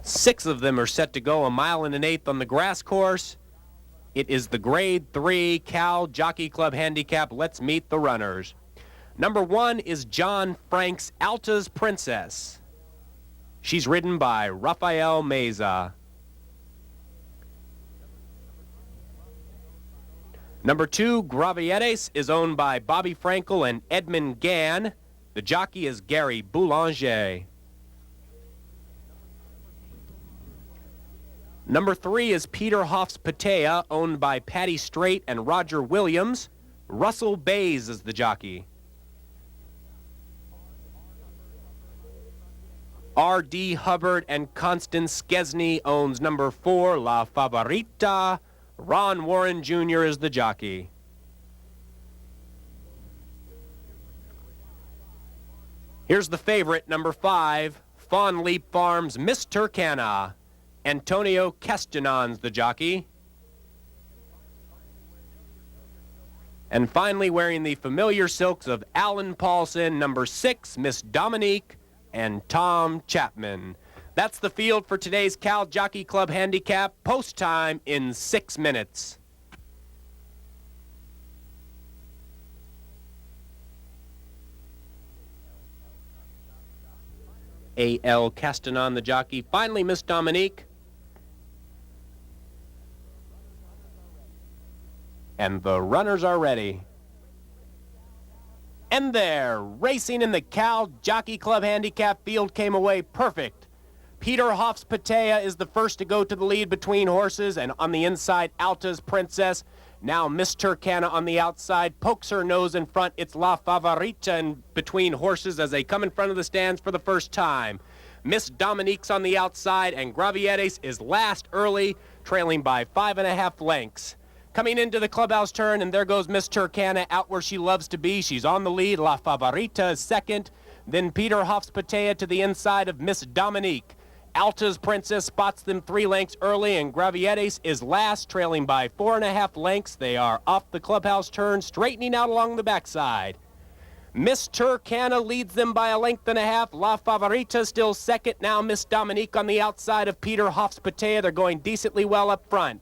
6 of them are set to go 1 1/8 miles on the grass course. It is the Grade 3 Cal Jockey Club Handicap. Let's meet the runners. Number 1 is John Frank's Altos Princess. She's ridden by Rafael Meza. Number 2, Gravieres, is owned by Bobby Frankel and Edmund Gann. The jockey is Gary Boulanger. Number 3 is Peter Hoff's Patea, owned by Patty Strait and Roger Williams. Russell Baze is the jockey. R.D. Hubbard and Constance Skesny owns number 4, La Favorita. Ron Warren Jr. is the jockey. Here's the favorite, number 5, Fawn Leap Farms, Miss Turkana. Antonio Castanon's the jockey. And finally, wearing the familiar silks of Alan Paulson, number 6, Miss Dominique, and Tom Chapman. That's the field for today's Cal Jockey Club Handicap. Post time in 6 minutes. A.L. Castanon, the jockey. Finally, Miss Dominique. And the runners are ready. And there, racing in the Cal Jockey Club Handicap field, came away perfect. Peter Hoff's Patea is the first to go to the lead between horses, and on the inside, Altos Princess. Now Miss Turkana on the outside pokes her nose in front. It's La Favorita in between horses as they come in front of the stands for the first time. Miss Dominique's on the outside, and Gravieres is last early, trailing by 5.5 lengths. Coming into the clubhouse turn, and there goes Miss Turkana out where she loves to be. She's on the lead. La Favorita is second. Then Peter Hoff's Patea to the inside of Miss Dominique. Altos Princess spots them 3 lengths early, and Gravieres is last, trailing by 4.5 lengths. They are off the clubhouse turn, straightening out along the backside. Miss Turkana leads them by 1.5 lengths. La Favorita still second. Now Miss Dominique on the outside of Peter Hoff's Patea. They're going decently well up front.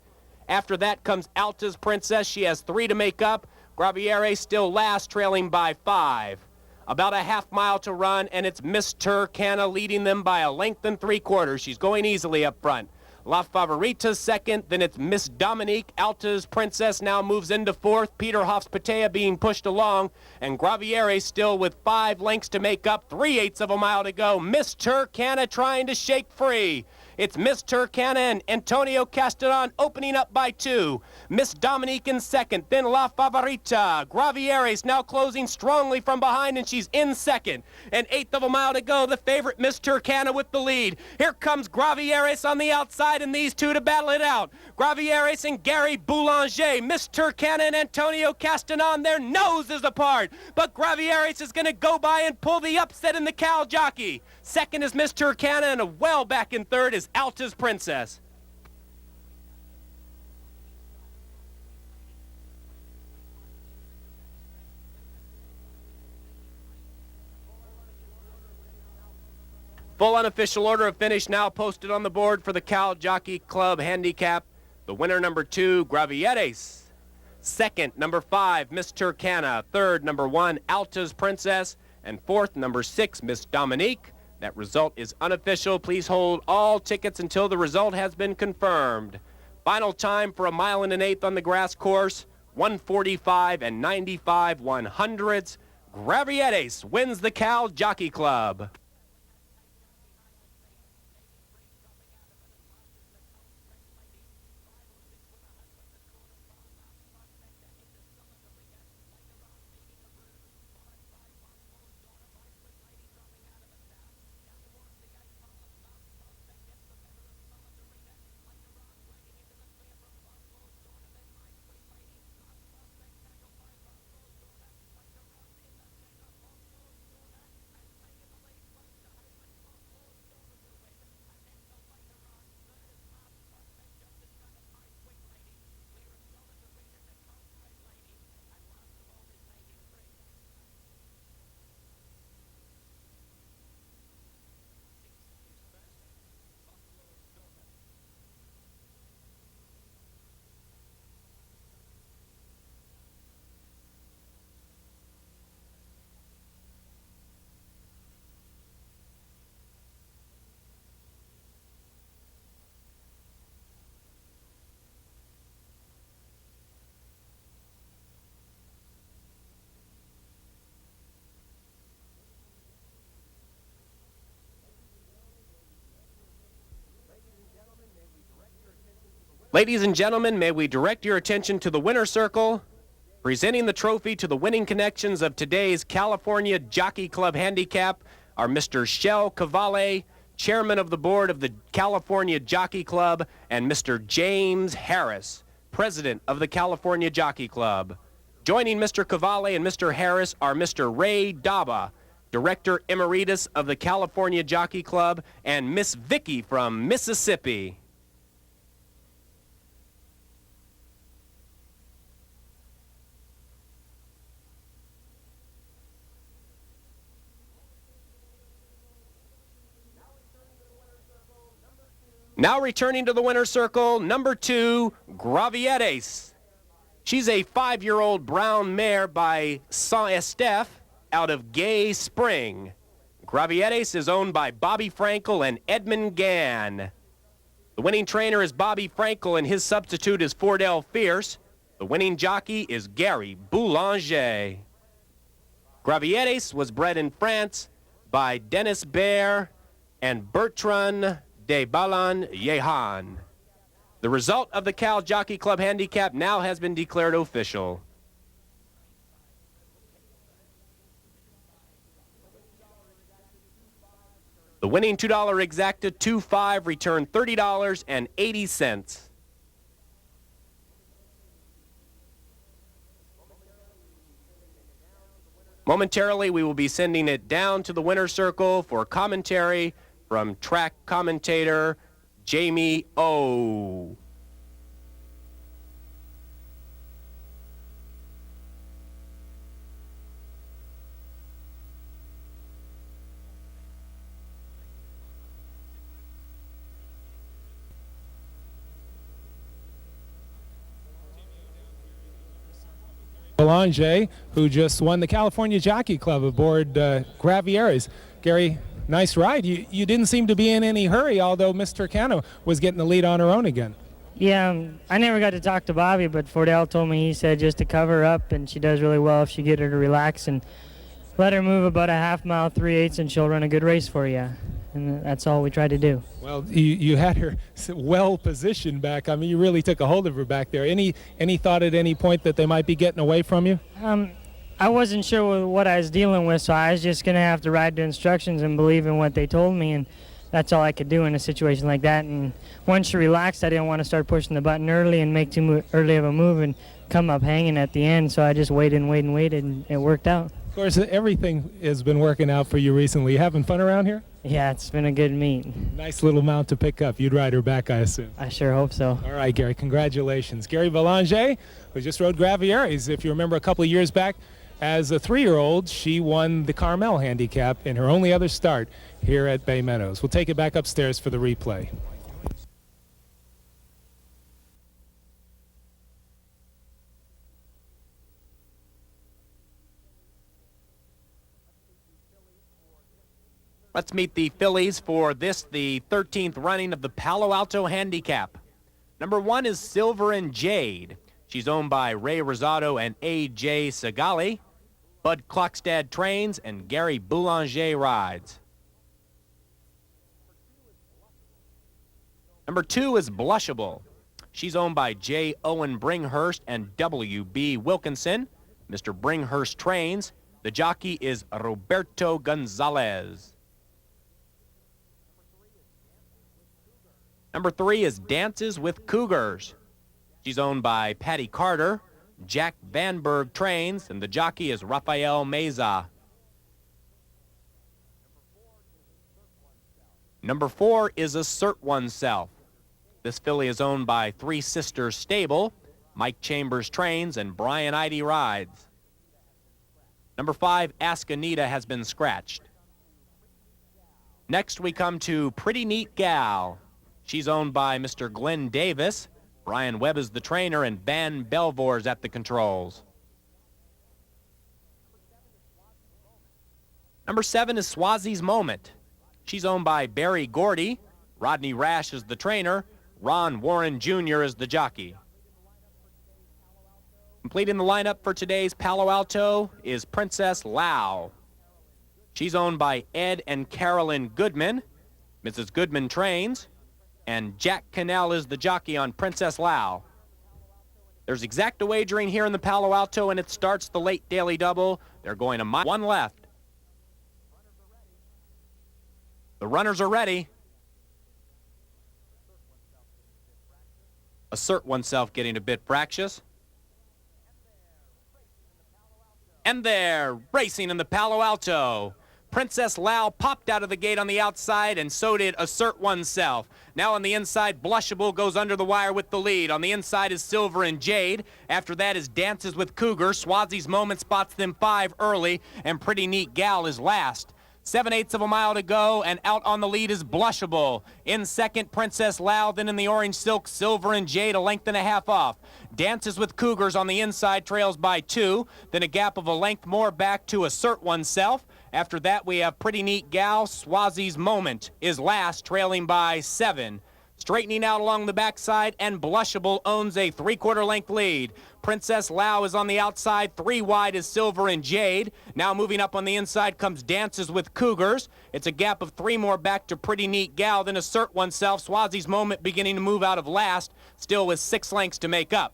After that comes Altos Princess. She has 3 to make up. Gravieres still last, trailing by 5. About a half mile to run, and it's Miss Turkana leading them by 1.75 lengths. She's going easily up front. La Favorita second, then it's Miss Dominique. Altos Princess now moves into 4th. Peter Hoff's Patea being pushed along, and Gravieres still with 5 lengths to make up. 3/8 of a mile to go. Miss Turkana trying to shake free. It's Miss Turkana and Antonio Castanon opening up by 2. Miss Dominique in second, then La Favorita. Gravieres now closing strongly from behind, and she's in second. 1/8 of a mile to go. The favorite, Miss Turkana, with the lead. Here comes Gravieres on the outside, and these two to battle it out. Gravieres and Gary Boulanger. Miss Turkana and Antonio Castanon, their noses apart. But Gravieres is going to go by and pull the upset in the Cal Jockey. Second is Miss Turkana, and well back in third is Altos Princess. Full unofficial order of finish now posted on the board for the Cal Jockey Club Handicap. The winner, number 2, Gravieres. Second, number 5, Miss Turkana. Third, number 1, Altos Princess. And fourth, number 6, Miss Dominique. That result is unofficial. Please hold all tickets until the result has been confirmed. Final time for 1.8 miles on the grass course, 1:45 and 95/100ths. Gravieres wins the Cal Jockey Club. Ladies and gentlemen, may we direct your attention to the winner's circle. Presenting the trophy to the winning connections of today's California Jockey Club Handicap are Mr. Shel Cavalli, Chairman of the Board of the California Jockey Club, and Mr. James Harris, President of the California Jockey Club. Joining Mr. Cavalli and Mr. Harris are Mr. Ray Daba, Director Emeritus of the California Jockey Club, and Miss Vicky from Mississippi. Now returning to the winner's circle, number 2, Gravieres. She's a 5-year-old brown mare by Saint-Estèphe out of Gay Spring. Gravieres is owned by Bobby Frankel and Edmund Gann. The winning trainer is Bobby Frankel and his substitute is Fordell Fierce. The winning jockey is Gary Boulanger. Gravieres was bred in France by Dennis Baer and Bertrand de Ballon-Yehan. The result of the Cal Jockey Club Handicap now has been declared official. The winning $2 exacta 2-5 returned $30.80. Momentarily, we will be sending it down to the winner's circle for commentary from track commentator Jamie O. Boulanger, who just won the California Jockey Club aboard Gravieres. Gary, nice ride. You didn't seem to be in any hurry, although Miss Turcano was getting the lead on her own again. Yeah, I never got to talk to Bobby, but Fordell told me, he said just to cover her up, and she does really well if you get her to relax and let her move about a half mile, 3/8, and she'll run a good race for you. And that's all we try to do. Well, you had her well positioned back. I mean, you really took a hold of her back there. Any thought at any point that they might be getting away from you? I wasn't sure what I was dealing with, so I was just going to have to ride the instructions and believe in what they told me, and that's all I could do in a situation like that. And once she relaxed, I didn't want to start pushing the button early and make too early of a move and come up hanging at the end, so I just waited and waited and waited, and it worked out. Of course, everything has been working out for you recently. You having fun around here? Yeah, it's been a good meet. Nice little mount to pick up. You'd ride her back, I assume. I sure hope so. All right, Gary, congratulations. Gary Boulanger, who just rode Gravieres. If you remember a couple of years back, as a 3-year-old, she won the Carmel Handicap in her only other start here at Bay Meadows. We'll take it back upstairs for the replay. Let's meet the fillies for this, the 13th running of the Palo Alto Handicap. Number 1 is Silver and Jade. She's owned by Ray Rosado and A.J. Segali. Bud Klokstad trains and Gary Boulanger rides. Number 2 is Blushable. She's owned by J. Owen Bringhurst and W.B. Wilkinson. Mr. Bringhurst trains. The jockey is Roberto Gonzalez. Number 3 is Dances with Cougars. She's owned by Patty Carter. Jack Vanberg trains, and the jockey is Rafael Meza. Number 4 is Assert Oneself. This filly is owned by Three Sisters Stable. Mike Chambers trains, and Brian Idy rides. Number 5, Ask Anita, has been scratched. Next we come to Pretty Neat Gal. She's owned by Mr. Glenn Davis. Brian Webb is the trainer, and Van Belvoor's at the controls. Number 7 is Swazi's Moment. She's owned by Barry Gordy. Rodney Rash is the trainer. Ron Warren Jr. is the jockey. Completing the lineup for today's Palo Alto is Princess Lau. She's owned by Ed and Carolyn Goodman. Mrs. Goodman trains. and Jack Cannell is the jockey on Princess Lau. There's exacta wagering here in the Palo Alto, and it starts the late daily double. They're going to one left. The runners are ready. Assert oneself getting a bit fractious. And they're racing in the Palo Alto. Princess Lau popped out of the gate on the outside, and so did Assert Oneself. Now on the inside, Blushable goes under the wire with the lead. On the inside is Silver and Jade. After that is Dances with Cougar. Swazi's Moment spots them 5 early, and Pretty Neat Gal is last. 7/8 of a mile to go, and out on the lead is Blushable. In second, Princess Lau, then in the orange silk, Silver and Jade, a length and a half off. Dances with Cougars on the inside, trails by 2, then a gap of a length more back to Assert Oneself. After that, we have Pretty Neat Gal. Swazi's Moment is last, trailing by 7. Straightening out along the backside, and Blushable owns a 3/4 length lead. Princess Lau is on the outside. 3 wide is Silver and Jade. Now moving up on the inside comes Dances with Cougars. It's a gap of 3 more back to Pretty Neat Gal, then Assert Oneself. Swazi's Moment beginning to move out of last, still with 6 lengths to make up.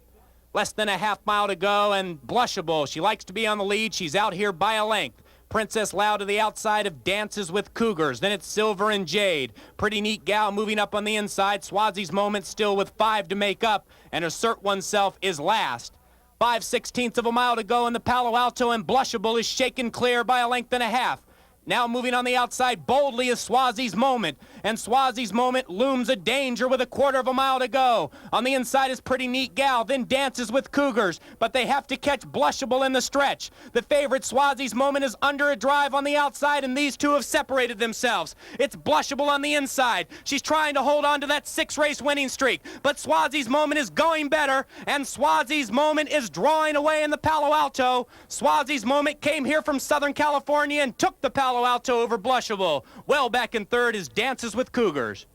Less than a half mile to go, and Blushable, she likes to be on the lead. She's out here by a length. Princess Lau to the outside of Dances with Cougars. Then it's Silver and Jade. Pretty Neat Gal moving up on the inside. Swazi's Moment still with 5 to make up, and Assert Oneself is last. 5/16 of a mile to go in the Palo Alto, and Blushable is shaken clear by a length and a half. Now moving on the outside boldly is Swazi's Moment, and Swazi's Moment looms a danger with a 1/4 of a mile to go. On the inside is Pretty Neat Gal, then Dances with Cougars, but they have to catch Blushable in the stretch. The favorite Swazi's Moment is under a drive on the outside, and these two have separated themselves. It's Blushable on the inside. She's trying to hold on to that 6-race winning streak, but Swazi's Moment is going better, and Swazi's Moment is drawing away in the Palo Alto. Swazi's Moment came here from Southern California and took the Palo Alto over Blushable. Well back in third is Dances with Cougars.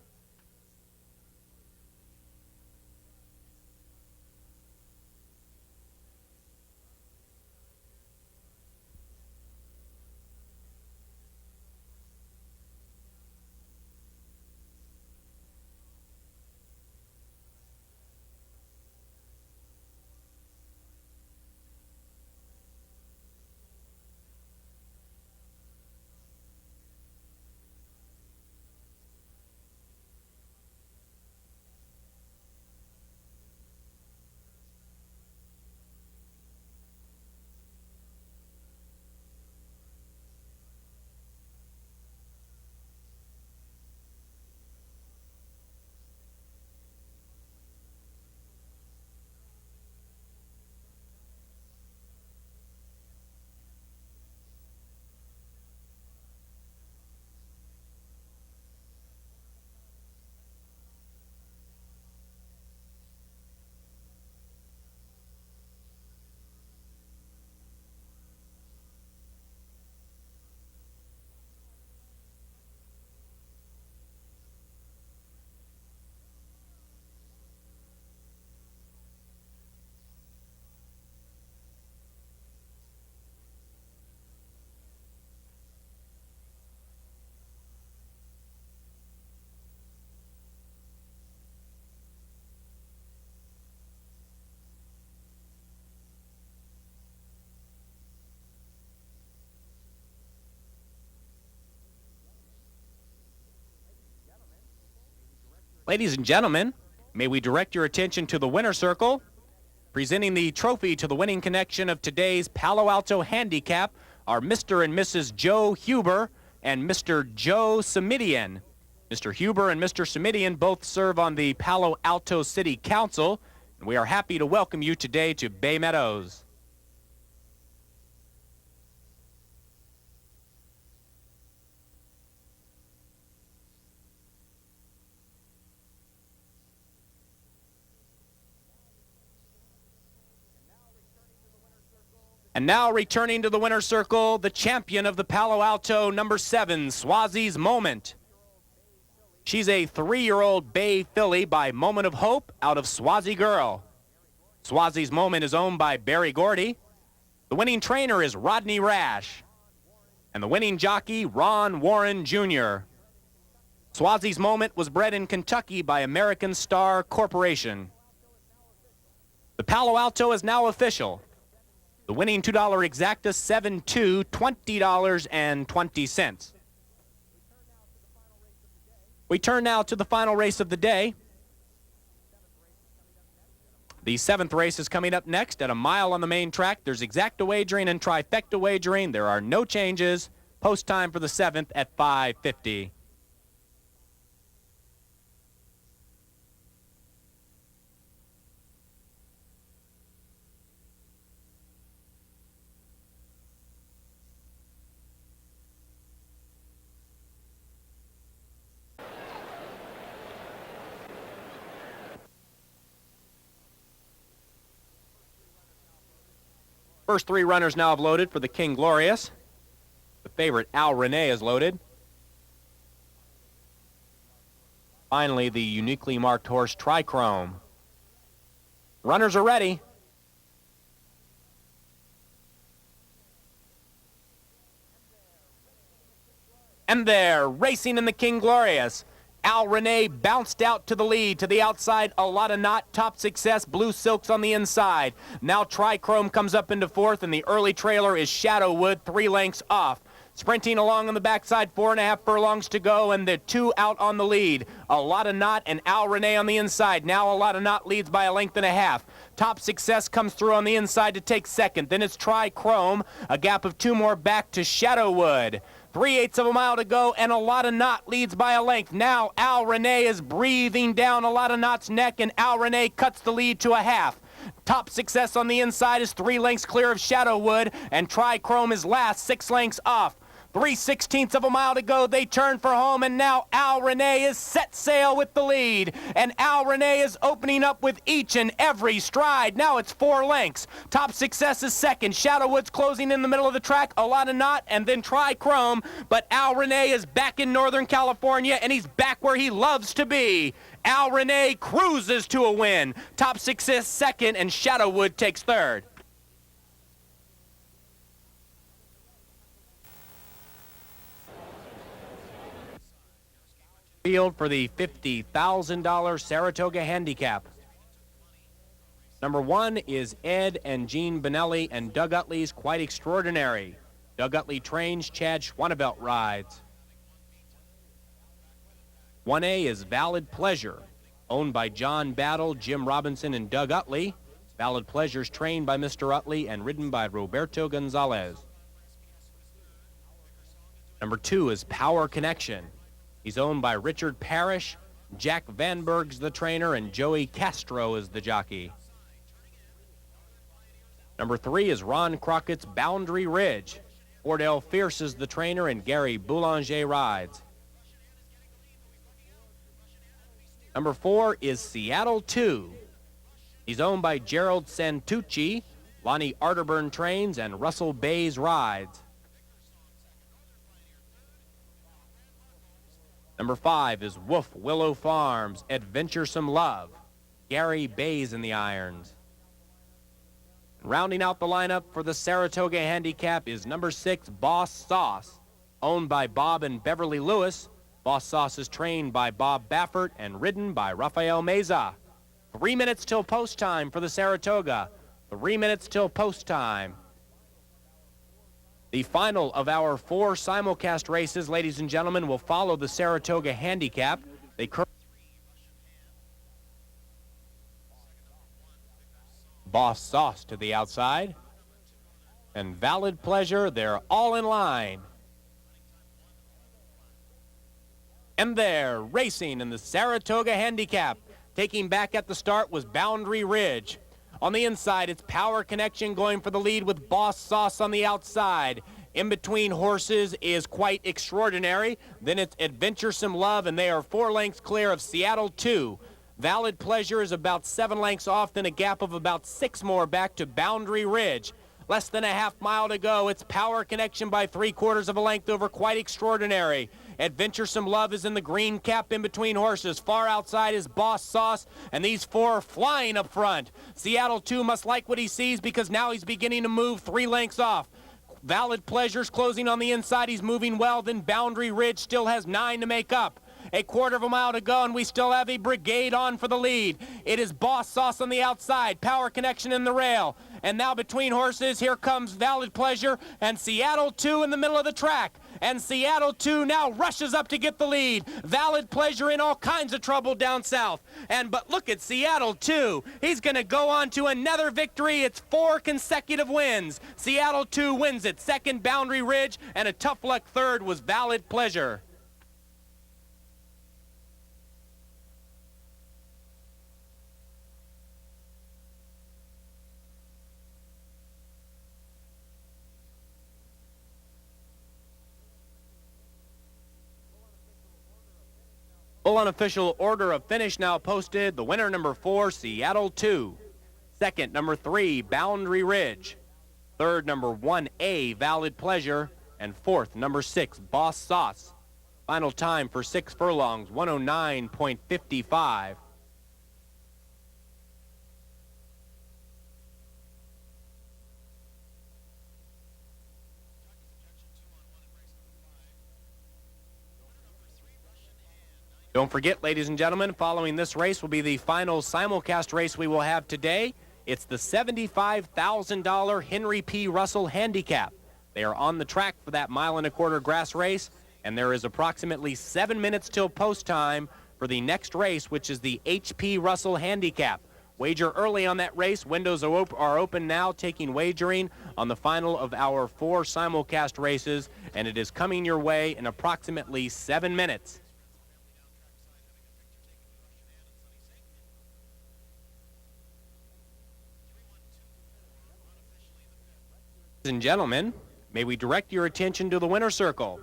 Ladies and gentlemen, may we direct your attention to the winner's circle. Presenting the trophy to the winning connection of today's Palo Alto Handicap are Mr. and Mrs. Joe Huber and Mr. Joe Simidian. Mr. Huber and Mr. Simidian both serve on the Palo Alto City Council, and we are happy to welcome you today to Bay Meadows. And now returning to the winner's circle, the champion of the Palo Alto, number 7, Swazi's Moment. She's a 3-year-old bay filly by Moment of Hope out of Swazi Girl. Swazi's Moment is owned by Barry Gordy. The winning trainer is Rodney Rash. And the winning jockey, Ron Warren Jr. Swazi's Moment was bred in Kentucky by American Star Corporation. The Palo Alto is now official. The winning $2 exacta 7-2, $20.20. We turn now to the final race of the day. The 7th race is coming up next at a mile on the main track. There's exacta wagering and trifecta wagering. There are no changes. Post time for the 7th at 5:50. First 3 runners now have loaded for the King Glorious. The favorite, Al Renee, is loaded. Finally, the uniquely marked horse, Trichrome. Runners are ready. And they're racing in the King Glorious. Al Renee bounced out to the lead. To the outside, a lot of knot. Top Success, Blue Silks on the inside. Now Trichrome comes up into 4th, and the early trailer is Shadowwood, 3 lengths off. Sprinting along on the backside, 4.5 furlongs to go, and the 2 out on the lead. A lot of knot, and Al Renee on the inside. Now a lot of knot leads by 1.5 lengths. Top Success comes through on the inside to take 2nd. Then it's Trichrome, a gap of 2 more back to Shadowwood. 3/8 of a mile to go, and a lot of knot leads by 1 length. Now Al Renee is breathing down a lot of knot's neck, and Al Renee cuts the lead to 1/2. Top Success on the inside is 3 lengths clear of Shadowwood, and Trichrome is last, 6 lengths off. 3/16 of a mile to go. They turn for home, and now Al Renee is set sail with the lead. And Al Renee is opening up with each and every stride. Now it's 4 lengths. Top Success is 2nd. Shadowwood's closing in the middle of the track. A lot of knot, and then Trichrome. But Al Renee is back in Northern California, and he's back where he loves to be. Al Renee cruises to a win. Top Success 2nd, and Shadowwood takes 3rd. Field for the $50,000 Saratoga Handicap. Number 1 is Ed and Jean Benelli and Doug Utley's Quite Extraordinary. Doug Utley trains, Chad Schwanevelt rides. 1A is Valid Pleasure, owned by John Battle, Jim Robinson, and Doug Utley. Valid Pleasure is trained by Mr. Utley and ridden by Roberto Gonzalez. Number 2 is Power Connection. He's owned by Richard Parrish, Jack Vanberg's the trainer, and Joey Castro is the jockey. Number 3 is Ron Crockett's Boundary Ridge. Fordell Fierce is the trainer, and Gary Boulanger rides. Number 4 is Seattletoo. He's owned by Gerald Santucci, Lonnie Arterburn trains, and Russell Baze rides. Number 5 is Wolf Willow Farms, Adventuresome Love. Gary Baze in the irons. Rounding out the lineup for the Saratoga Handicap is number 6, Boss Sauce, owned by Bob and Beverly Lewis. Boss Sauce is trained by Bob Baffert and ridden by Rafael Meza. 3 minutes till post time for the Saratoga. 3 minutes till post time. The final of our 4 simulcast races, ladies and gentlemen, will follow the Saratoga Handicap. Boss Sauce to the outside. And Valid Pleasure, they're all in line. And they're racing in the Saratoga Handicap. Taking back at the start was Boundary Ridge. On the inside, it's Power Connection going for the lead with Boss Sauce on the outside. In between horses is Quite Extraordinary. Then it's Adventuresome Love, and they are 4 lengths clear of Seattletoo. Valid Pleasure is about 7 lengths off, then a gap of about 6 more back to Boundary Ridge. Less than a half mile to go. It's Power Connection by 3/4 of a length over Quite Extraordinary. Adventuresome Love is in the green cap in between horses. Far outside is Boss Sauce, and these 4 are flying up front. Seattletoo must like what he sees because now he's beginning to move 3 lengths off. Valid Pleasure's closing on the inside. He's moving well. Then Boundary Ridge still has 9 to make up. A quarter of a mile to go, and we still have a brigade on for the lead. It is Boss Sauce on the outside, Power Connection in the rail. And now between horses, here comes Valid Pleasure and Seattletoo in the middle of the track. And Seattletoo now rushes up to get the lead. Valid Pleasure in all kinds of trouble down south. But look at Seattletoo. He's going to go on to another victory. It's 4 consecutive wins. Seattletoo wins it. Second, Boundary Ridge, and a tough luck third was Valid Pleasure. Full unofficial order of finish now posted. The winner, number 4, Seattletoo. Second, number 3, Boundary Ridge. Third, number 1A, Valid Pleasure. And fourth, number 6, Boss Sauce. Final time for 6 furlongs, 109.55. Don't forget, ladies and gentlemen, following this race will be the final simulcast race we will have today. It's the $75,000 Henry P. Russell Handicap. They are on the track for that 1.25 mile grass race, and there is approximately 7 minutes till post time for the next race, which is the H.P. Russell Handicap. Wager early on that race. Windows are open now, taking wagering on the final of our 4 simulcast races, and it is coming your way in approximately 7 minutes. Ladies and gentlemen, may we direct your attention to the winner's circle.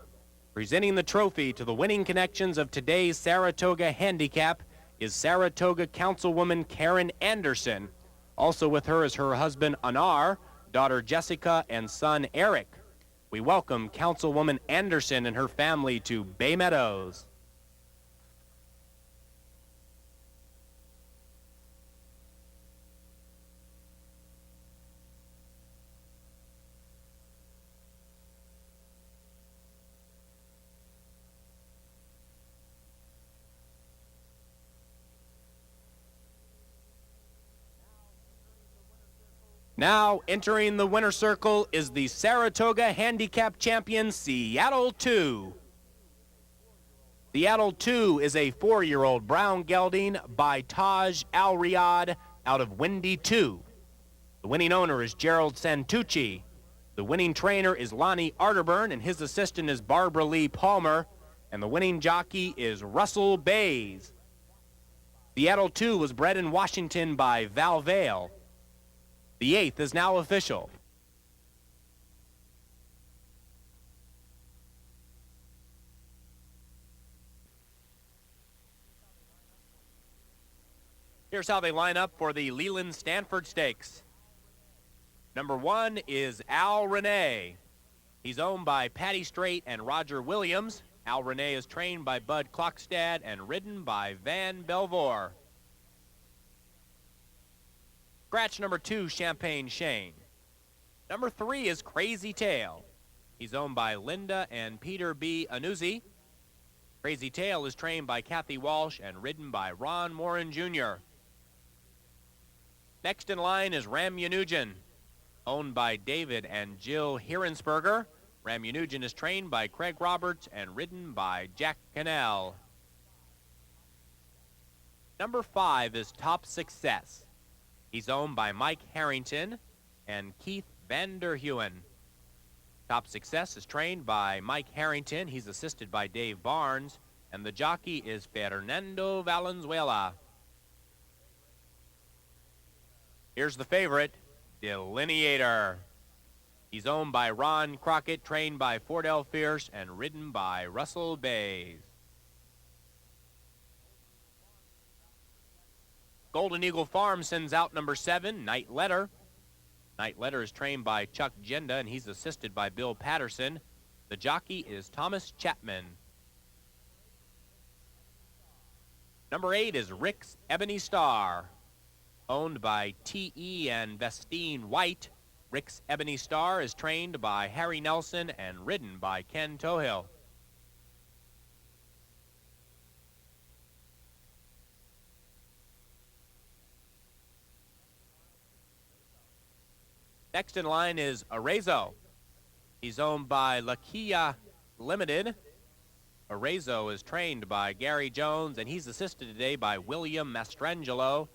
Presenting the trophy to the winning connections of today's Saratoga Handicap is Saratoga Councilwoman Karen Anderson. Also with her is her husband Anar, daughter Jessica, and son Eric. We welcome Councilwoman Anderson and her family to Bay Meadows. Now entering the winner's circle is the Saratoga Handicap champion, Seattletoo. Seattletoo is a 4-year-old brown gelding by Taj Al-Riyad out of Windy 2. The winning owner is Gerald Santucci. The winning trainer is Lonnie Arterburn, and his assistant is Barbara Lee Palmer. And the winning jockey is Russell Baze. Seattletoo was bred in Washington by Val Vale. The 8th is now official. Here's how they line up for the Leland Stanford Stakes. Number 1 is Al Renee. He's owned by Patty Strait and Roger Williams. Al Renee is trained by Bud Klokstad and ridden by Van Belvoir. Scratch number 2, Champagne Shane. Number 3 is Crazy Tail. He's owned by Linda and Peter B. Anuzzi. Crazy Tail is trained by Kathy Walsh and ridden by Ron Morin Jr. Next in line is Ramunujan, owned by David and Jill Hirensberger. Ramunujan is trained by Craig Roberts and ridden by Jack Cannell. Number 5 is Top Success. He's owned by Mike Harrington and Keith Vanderheuen. Top Success is trained by Mike Harrington. He's assisted by Dave Barnes, and the jockey is Fernando Valenzuela. Here's the favorite, Delineator. He's owned by Ron Crockett, trained by Fordell Fierce, and ridden by Russell Baze. Golden Eagle Farm sends out number 7, Night Letter. Night Letter is trained by Chuck Genda, and he's assisted by Bill Patterson. The jockey is Thomas Chapman. Number 8 is Rick's Ebony Star, owned by T.E. and Vestine White. Rick's Ebony Star is trained by Harry Nelson and ridden by Ken Tohill. Next in line is Arezzo. He's owned by Lakia Limited. Arezzo is trained by Gary Jones, and he's assisted today by William Mastrangelo.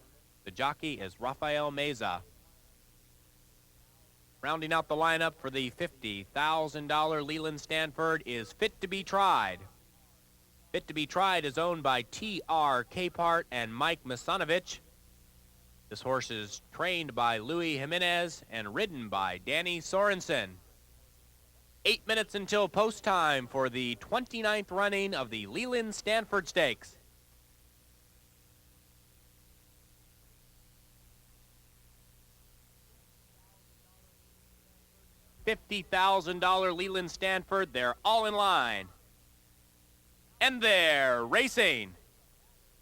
The jockey is Rafael Meza. Rounding out the lineup for the $50,000 Leland Stanford is Fit to Be Tried. Fit to Be Tried is owned by T.R. Capehart and Mike Misanovich. This horse is trained by Louis Jimenez and ridden by Danny Sorensen. 8 minutes until post time for the 29th running of the Leland Stanford Stakes. $50,000 Leland Stanford, they're all in line. And they're racing.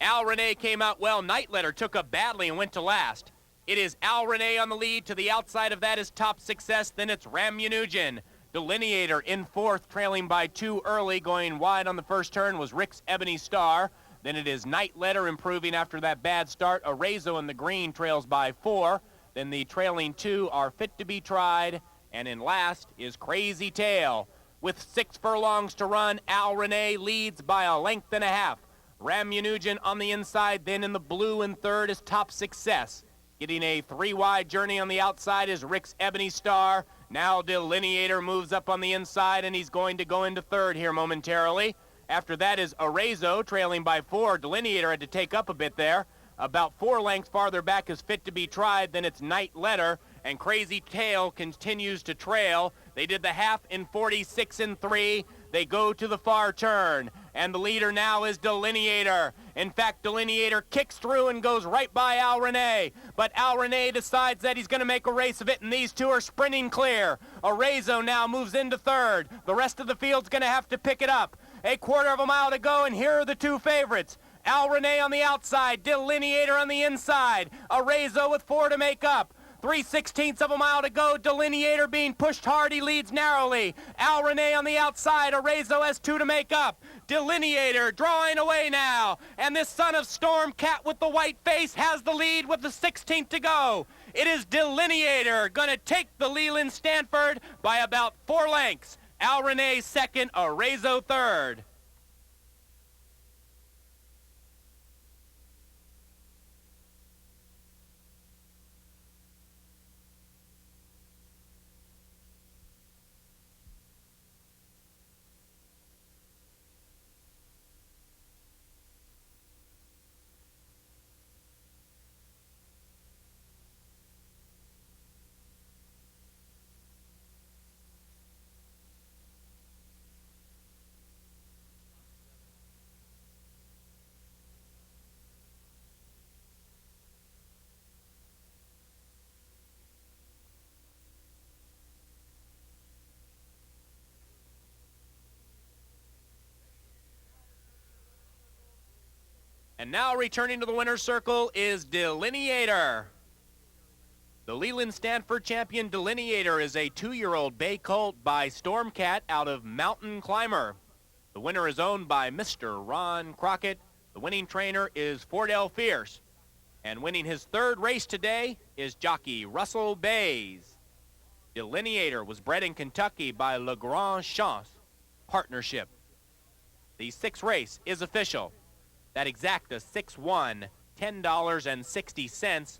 Al Renee came out well. Nightletter took up badly and went to last. It is Al Renee on the lead. To the outside of that is Top Success. Then it's Ramunujan. Delineator in fourth, trailing by 2 early. Going wide on the first turn was Rick's Ebony Star. Then it is Nightletter improving after that bad start. Arezzo in the green trails by 4. Then the trailing 2 are Fit to Be Tried. And in last is Crazy Tail. With 6 furlongs to run, Al Renee leads by a length and a half. Ramunujan on the inside, then in the blue in third is Top Success. Getting a 3-wide journey on the outside is Rick's Ebony Star. Now Delineator moves up on the inside, and he's going to go into third here momentarily. After that is Arezzo, trailing by 4. Delineator had to take up a bit there. About 4 lengths farther back is Fit to Be Tried, then it's Nightletter, and Crazy Tail continues to trail. They did the half in 46 and 3. They go to the far turn, and the leader now is Delineator. In fact, Delineator kicks through and goes right by Al Renee, but Al Renee decides that he's going to make a race of it, and these two are sprinting clear. Arezzo now moves into third. The rest of the field's going to have to pick it up. A quarter of a mile to go, and here are the two favorites. Al Renee on the outside, Delineator on the inside. Arezzo with 4 to make up. 3/16 of a mile to go. Delineator being pushed hard. He leads narrowly. Al Renee on the outside. Arezzo has 2 to make up. Delineator drawing away now. And this son of Storm Cat with the white face has the lead with the 16th to go. It is Delineator going to take the Leland Stanford by about 4 lengths. Al Renee second. Arezzo third. And now returning to the winner's circle is Delineator. The Leland Stanford champion Delineator is a 2-year-old bay colt by Stormcat out of Mountain Climber. The winner is owned by Mr. Ron Crockett. The winning trainer is Fordell Fierce. And winning his 3rd race today is jockey Russell Baze. Delineator was bred in Kentucky by Le Grand Chance Partnership. The 6th race is official. That exacta 6-1, $10.60.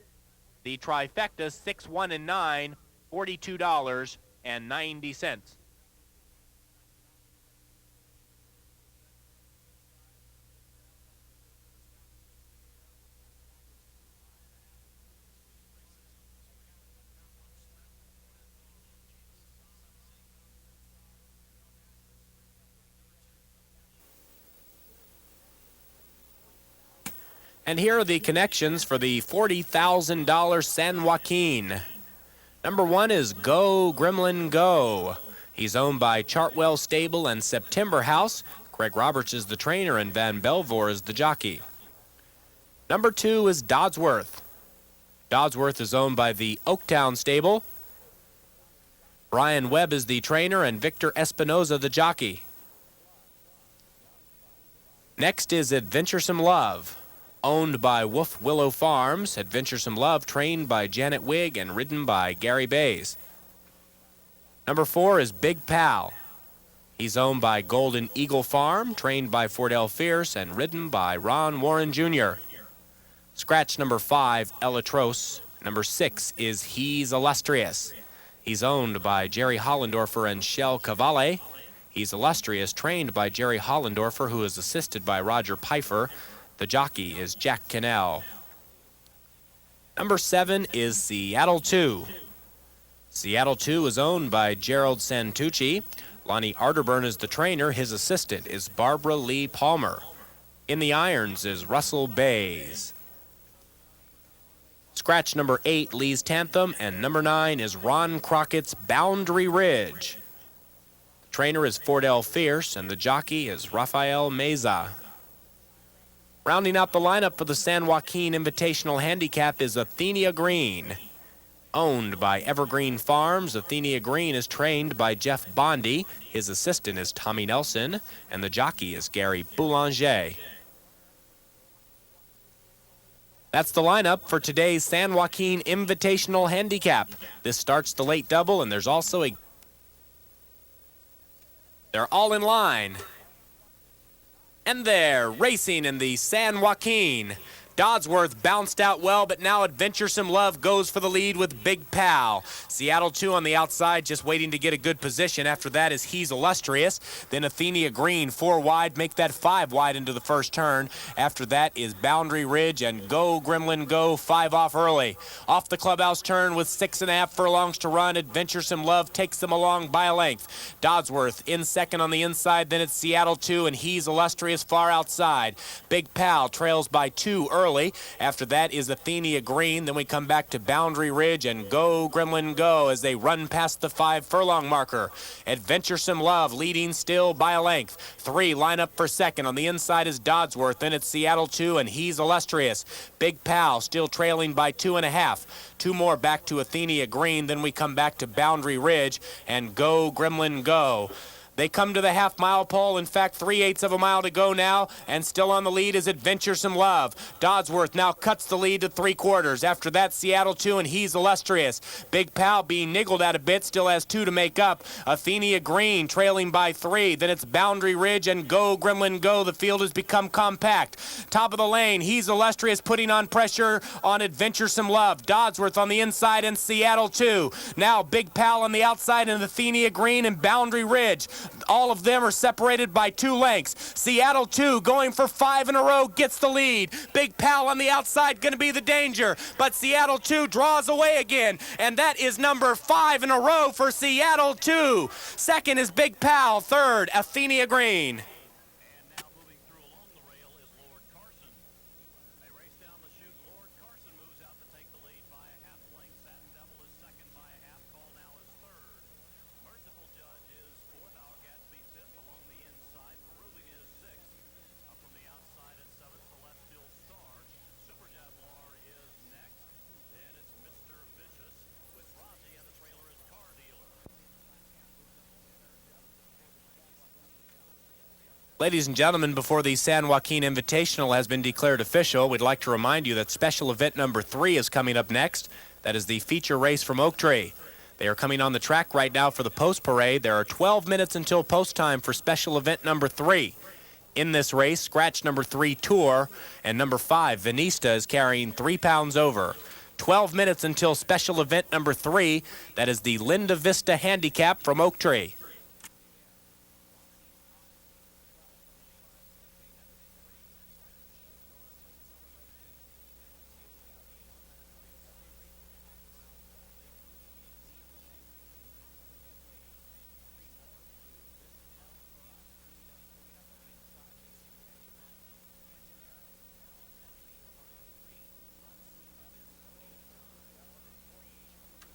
The trifecta 6-1 and 9, $42.90. And here are the connections for the $40,000 San Joaquin. Number 1 is Go Gremlin Go. He's owned by Chartwell Stable and September House. Craig Roberts is the trainer and Van Belvoor is the jockey. Number 2 is Dodsworth. Dodsworth is owned by the Oaktown Stable. Brian Webb is the trainer and Victor Espinoza the jockey. Next is Adventuresome Love. Owned by Wolf Willow Farms, Adventuresome Love trained by Janet Wigg and ridden by Gary Baze. Number 4 is Big Pal. He's owned by Golden Eagle Farm, trained by Fordell Fierce, and ridden by Ron Warren Jr. Scratch number 5, Elatros. Number 6 is He's Illustrious. He's owned by Jerry Hollendorfer and Shell Cavale. He's Illustrious, trained by Jerry Hollendorfer, who is assisted by Roger Pfeiffer. The jockey is Jack Cannell. Number 7 is Seattletoo. Seattletoo is owned by Gerald Santucci. Lonnie Arterburn is the trainer. His assistant is Barbara Lee Palmer. In the irons is Russell Baze. Scratch number 8, Lee's Tantham, and number 9 is Ron Crockett's Boundary Ridge. The trainer is Fordell Fierce, and the jockey is Rafael Meza. Rounding out the lineup for the San Joaquin Invitational Handicap is Athenia Green. Owned by Evergreen Farms, Athenia Green is trained by Jeff Bondi. His assistant is Tommy Nelson, and the jockey is Gary Boulanger. That's the lineup for today's San Joaquin Invitational Handicap. This starts the late double, and there's also a... They're all in line. And they're racing in the San Joaquin. Dodsworth bounced out well, but now Adventuresome Love goes for the lead with Big Pal. Seattletoo on the outside, just waiting to get a good position. After that is He's Illustrious. Then Athenia Green, 4 wide, make that 5 wide into the first turn. After that is Boundary Ridge and Go Gremlin Go, 5 off early. Off the clubhouse turn with 6.5 furlongs to run. Adventuresome Love takes them along by a length. Dodsworth in second on the inside, then it's Seattletoo and He's Illustrious far outside. Big Pal trails by 2 early. After that is Athenia Green. Then we come back to Boundary Ridge and Go Gremlin Go as they run past the 5 furlong marker. Adventuresome Love leading still by a length. 3 line up for second. On the inside is Dodsworth. Then it's Seattletoo and He's Illustrious. Big Pal still trailing by 2.5. 2 more back to Athenia Green. Then we come back to Boundary Ridge and Go Gremlin Go. They come to the half-mile pole. In fact, 3/8 of a mile to go now, and still on the lead is Adventuresome Love. Dodsworth now cuts the lead to 3/4. After that, Seattletoo and He's Illustrious. Big Pal being niggled out a bit, still has 2 to make up. Athenia Green trailing by 3. Then it's Boundary Ridge and Go Gremlin Go. The field has become compact. Top of the lane, He's Illustrious putting on pressure on Adventuresome Love. Dodsworth on the inside and Seattletoo. Now Big Pal on the outside and Athenia Green and Boundary Ridge. All of them are separated by 2 lengths. Seattletoo going for 5 in a row gets the lead. Big Pal on the outside going to be the danger, but Seattletoo draws away again, and that is number 5 in a row for Seattletoo. Second is Big Pal. Third, Athenia Green. Ladies and gentlemen, before the San Joaquin Invitational has been declared official, we'd like to remind you that special event number 3 is coming up next. That is the feature race from Oak Tree. They are coming on the track right now for the post parade. There are 12 minutes until post time for special event number 3. In this race, scratch number 3, Tour, and number 5, Venista, is carrying 3 pounds over. 12 minutes until special event number 3. That is the Linda Vista Handicap from Oak Tree.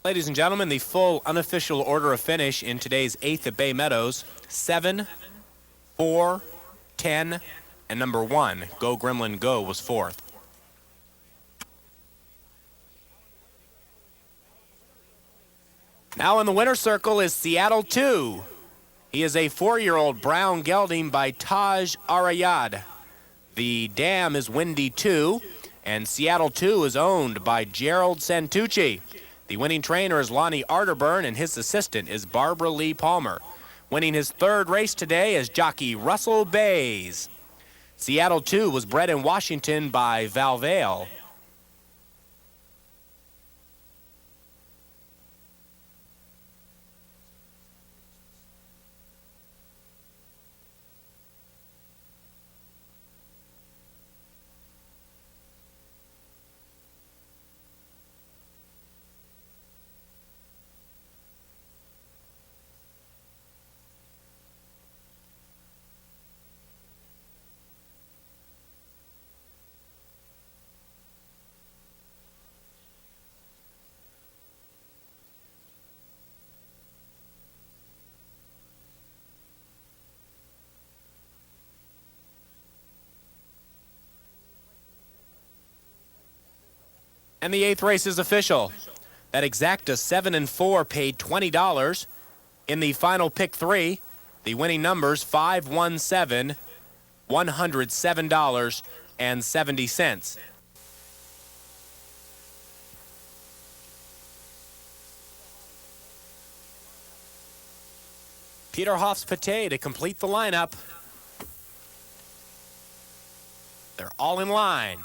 Ladies and gentlemen, the full unofficial order of finish in today's 8th at Bay Meadows: 7, 4, 10, and number 1, Go Gremlin Go, was 4th. Now in the winner's circle is Seattletoo. He is a 4-year-old brown gelding by Taj Arayad. The dam is Windy 2, and Seattletoo is owned by Gerald Santucci. The winning trainer is Lonnie Arterburn, and his assistant is Barbara Lee Palmer. Winning his third race today is jockey Russell Baze. Seattletoo was bred in Washington by Valvale. And the 8th race is official. That exacta 7 and 4 paid $20. In the final pick 3, the winning numbers 517, $107.70. Peter Hoff's Pate to complete the lineup. They're all in line.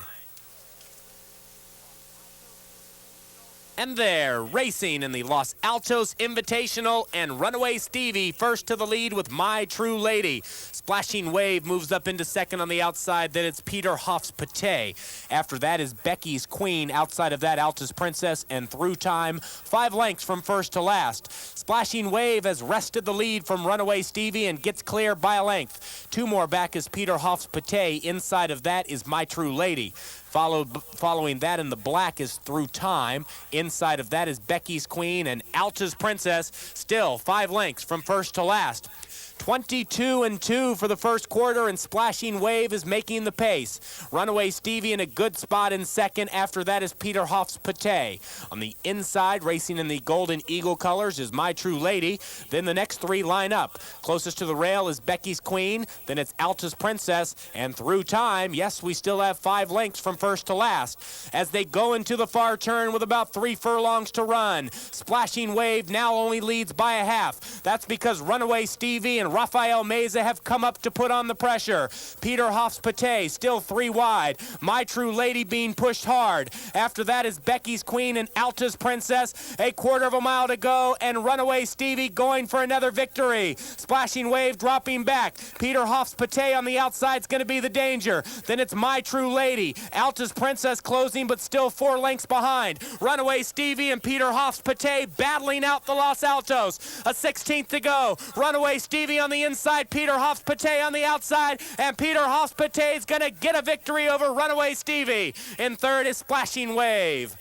And they're racing in the Los Altos Invitational, and Runaway Stevie first to the lead with My True Lady. Splashing Wave moves up into second on the outside. Then it's Peter Hoff's Pate. After that is Becky's Queen. Outside of that, Altos Princess and Through Time. 5 lengths from first to last. Splashing Wave has wrested the lead from Runaway Stevie and gets clear by a length. 2 more back is Peter Hoff's Pate. Inside of that is My True Lady. Following that in the black is Through Time. Inside of that is Becky's Queen and Altos Princess. Still 5 lengths from first to last. 22 and 2 for the first quarter, and Splashing Wave is making the pace. Runaway Stevie in a good spot in second. After that is Peter Hoff's Pate. On the inside, racing in the Golden Eagle colors, is My True Lady. Then the next 3 line up. Closest to the rail is Becky's Queen. Then it's Altos Princess and Through Time. Yes, we still have 5 lengths from first to last. As they go into the far turn with about 3 furlongs to run, Splashing Wave now only leads by a half. That's because Runaway Stevie and Rafael Meza have come up to put on the pressure. Peter Hoff's Pate still 3 wide. My True Lady being pushed hard. After that is Becky's Queen and Altos Princess. A quarter of a mile to go, and Runaway Stevie going for another victory. Splashing Wave dropping back. Peter Hoff's Pate on the outside is going to be the danger. Then it's My True Lady. Altos Princess closing, but still 4 lengths behind. Runaway Stevie and Peter Hoff's Pate battling out the Los Altos. A 16th to go. Runaway Stevie on the inside, Peter Hoff's Pate on the outside, and Peter Hoff's Pate is going to get a victory over Runaway Stevie. In third is Splashing Wave.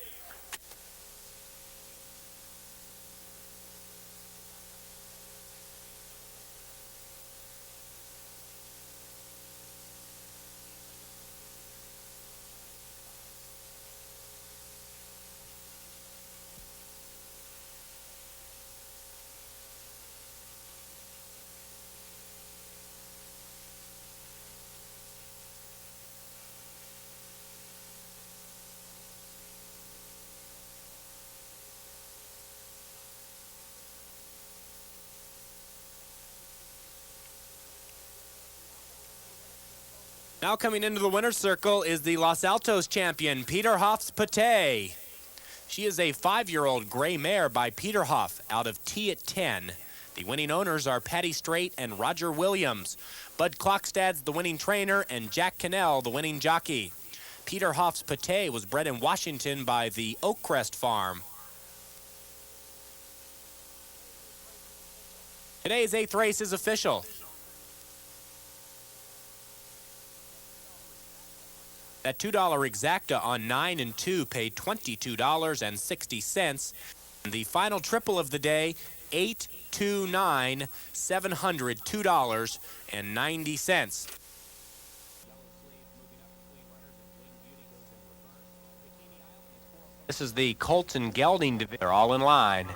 Now coming into the winner's circle is the Los Altos champion, Peter Hoff's Pate. She is a 5-year-old gray mare by Peter Hoff out of T at 10. The winning owners are Patty Strait and Roger Williams. Bud Klokstad's the winning trainer, and Jack Cannell the winning jockey. Peter Hoff's Pate was bred in Washington by the Oakcrest Farm. Today's 8th race is official. That $2 exacta on 9 and 2 paid $22.60. The final triple of the day, 8, 2, 9, $702.90. This is the colts and gelding division. They're all in line.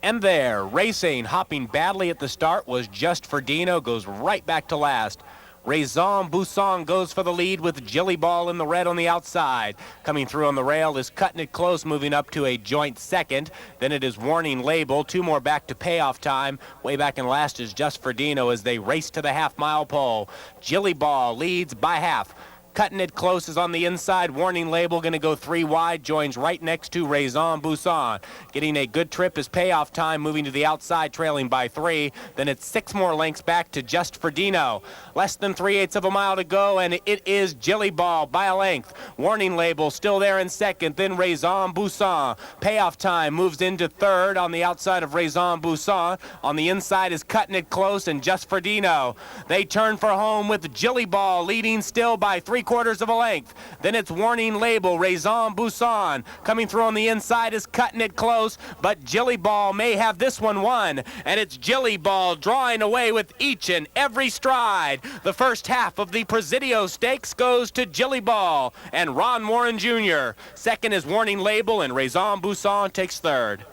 And there, racing, hopping badly at the start, was Just for Dino, goes right back to last. Raison Bousson goes for the lead with Jilly Ball in the red on the outside. Coming through on the rail is Cutting It Close, moving up to a joint second. Then it is Warning Label. 2 more back to payoff time. Way back in last is Just for Dino as they race to the half-mile pole. Jilly Ball leads by half. Cutting It Close is on the inside. Warning Label going to go 3 wide. Joins right next to Raison Bousson. Getting a good trip is payoff time. Moving to the outside, trailing by 3. Then it's 6 more lengths back to Just for Dino. Less than 3/8 of a mile to go, and it is Jilly Ball by a length. Warning Label still there in second. Then Raison Bousson. Payoff time moves into third on the outside of Raison Bousson. On the inside is Cutting It Close and Just for Dino. They turn for home with Jilly Ball leading still by 3/4 of a length. Then it's Warning Label, Raison Bousson. Coming through on the inside is Cutting It Close, but Jilly Ball may have this one won. And it's Jilly Ball drawing away with each and every stride. The first half of the Presidio Stakes goes to Jilly Ball and Ron Warren Jr. Second is Warning Label, and Raison Bousson takes third.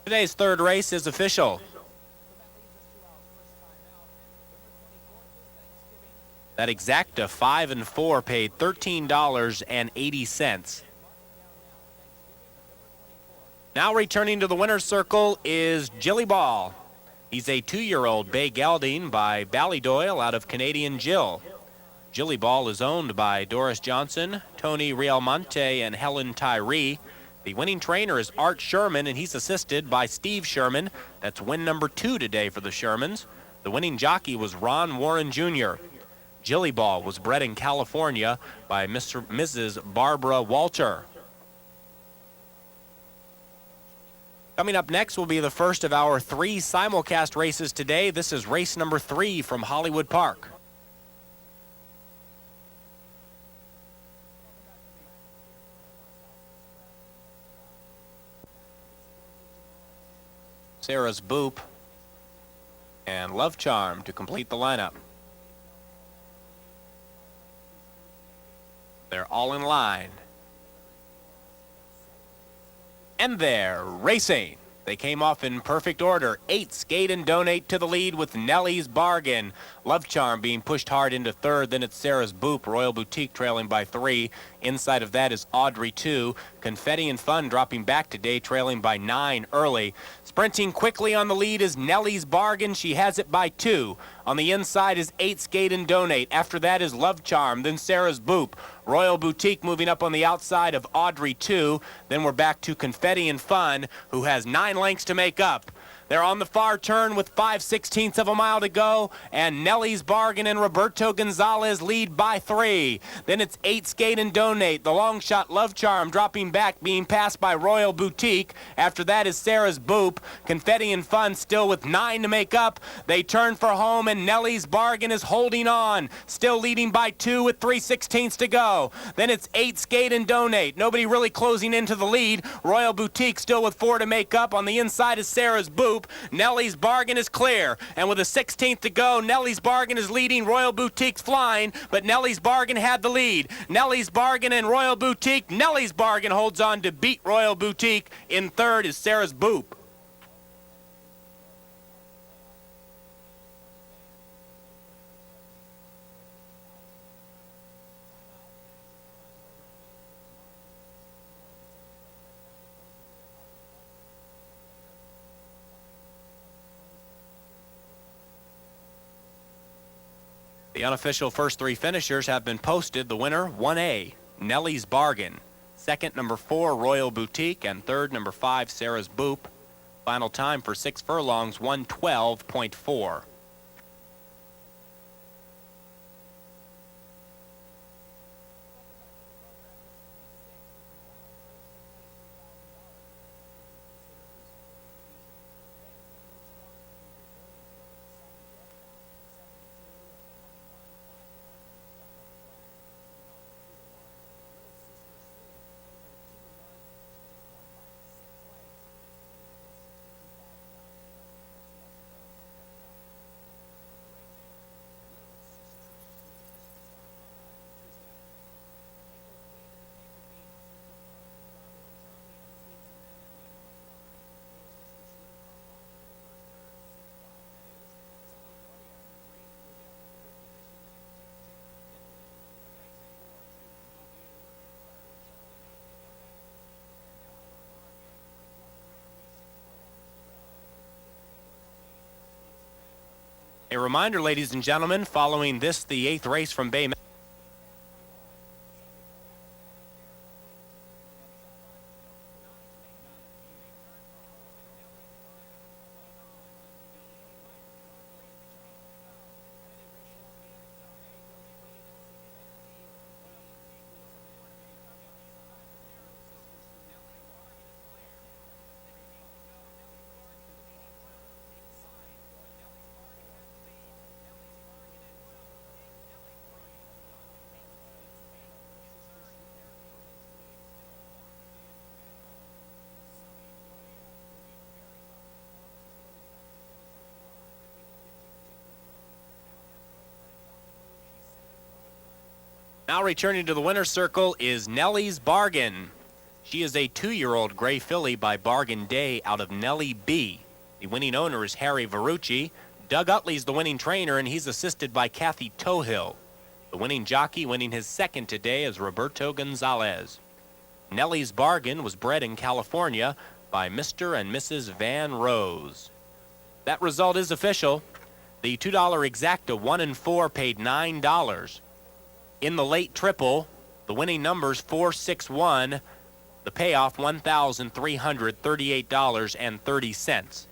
Today's third race is official. That exacta 5 and 4 paid $13.80. Now returning to the winner's circle is Jilly Ball. He's a 2-year-old bay gelding by Ballydoyle out of Canadian Jill. Jilly Ball is owned by Doris Johnson, Tony Realmonte, and Helen Tyree. The winning trainer is Art Sherman, and he's assisted by Steve Sherman. That's win number 2 today for the Shermans. The winning jockey was Ron Warren Jr. Jilly Ball was bred in California by Mrs. Barbara Walter. Coming up next will be the first of our 3 simulcast races today. This is race number 3 from Hollywood Park. Sarah's Boop and Love Charm to complete the lineup. They're all in line. And they're racing. They came off in perfect order. 8 Skate and Donate to the lead with Nellie's Bargain. Love Charm being pushed hard into third. Then it's Sarah's Boop. Royal Boutique trailing by 3. Inside of that is Audrey 2. Confetti and Fun dropping back today, trailing by 9 early. Sprinting quickly on the lead is Nellie's Bargain. She has it by 2. On the inside is 8 Skate and Donate. After that is Love Charm. Then Sarah's Boop. Royal Boutique moving up on the outside of Audrey 2. Then we're back to Confetti and Fun, who has 9 lengths to make up. They're on the far turn with 5/16 of a mile to go, and Nellie's Bargain and Roberto Gonzalez lead by 3. Then it's 8 Skate and Donate. The long shot Love Charm dropping back, being passed by Royal Boutique. After that is Sarah's Boop. Confetti and Fun still with 9 to make up. They turn for home, and Nellie's Bargain is holding on, still leading by 2 with 3/16 to go. Then it's 8 Skate and Donate. Nobody really closing into the lead. Royal Boutique still with 4 to make up. On the inside is Sarah's Boop. Nellie's Bargain is clear, and with a 16th to go, Nellie's Bargain is leading. Royal Boutique's flying, but Nellie's Bargain had the lead. Nellie's Bargain and Royal Boutique. Nellie's Bargain holds on to beat Royal Boutique. In third is Sarah's Boop. The unofficial first three finishers have been posted. The winner, 1A, Nellie's Bargain. Second, number 4, Royal Boutique. And third, number 5, Sarah's Boop. Final time for 6 furlongs, 1:12.4. A reminder, ladies and gentlemen, following this, the 8th race from Bay. Now returning to the winner's circle is Nellie's Bargain. She is a 2-year-old gray filly by Bargain Day out of Nellie B. The winning owner is Harry Verrucci. Doug Utley's the winning trainer, and he's assisted by Kathy Tohill. The winning jockey winning his second today is Roberto Gonzalez. Nellie's Bargain was bred in California by Mr. and Mrs. Van Rose. That result is official. The $2 exacta 1 and 4 paid $9. In the late triple, the winning numbers 461, the payoff $1,338.30.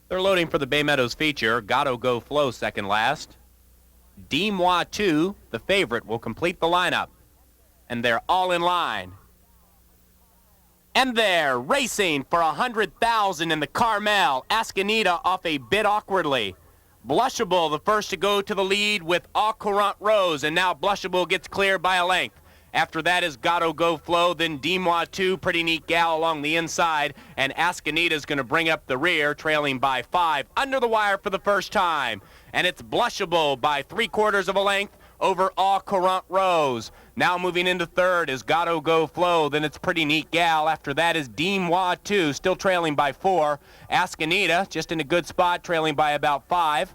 They're loading for the Bay Meadows feature. Gatto Go Flow second last. Dis-moi 2, the favorite, will complete the lineup. And they're all in line. And they're racing for $100,000 in the Carmel. Ascanita off a bit awkwardly. Blushable, the first to go to the lead with Au Courant Rose. And now Blushable gets clear by a length. After that is Gatto Go Flow, then Dis-moi 2, Pretty Neat Gal along the inside, and Ascanita's going to bring up the rear, trailing by 5, under the wire for the first time. And it's Blushable by 3/4 of a length over Au Courant Rose. Now moving into third is Gatto Go Flow, then it's Pretty Neat Gal. After that is Dis-moi 2, still trailing by 4. Ascanita, just in a good spot, trailing by about 5.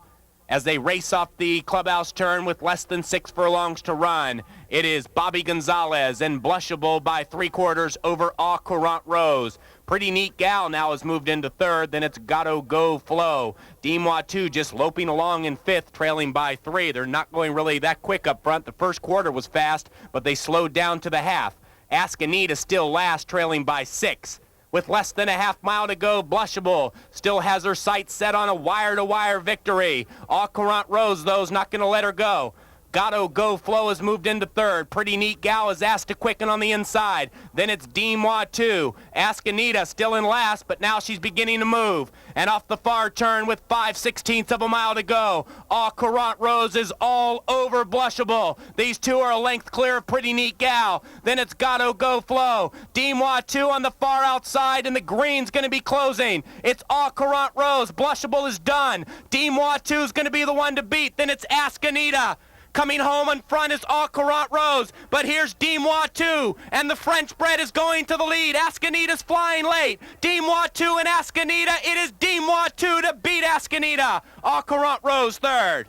As they race off the clubhouse turn with less than 6 furlongs to run. It is Bobby Gonzalez and Blushable by 3/4 over Au Courant Rose. Pretty Neat Gal now has moved into third, then it's Gatto Go Flow. Dis-moi 2 just loping along in fifth, trailing by 3. They're not going really that quick up front. The first quarter was fast, but they slowed down to the half. Ascanita still last, trailing by 6. With less than a half mile to go, Blushable still has her sights set on a wire-to-wire victory. Au Courant Rose, though, is not going to let her go. Gatto Go Flow has moved into third. Pretty Neat Gal is asked to quicken on the inside. Then it's Dis-moi 2. Ascanita still in last, but now she's beginning to move. And off the far turn with 5/16 of a mile to go, Au Courant Rose is all over Blushable. These two are a length clear of Pretty Neat Gal. Then it's Gatto Go Flow. Dis-moi 2 on the far outside, and the green's going to be closing. It's Au Courant Rose. Blushable is done. Dis-moi 2 is going to be the one to beat. Then it's Ascanita. Coming home in front is Au Courant Rose, but here's Dimois 2, and the French bred is going to the lead. Ascanita's flying late. Dimois 2 and Ascanita. It is Dimois 2 to beat Ascanita. Au Courant Rose third.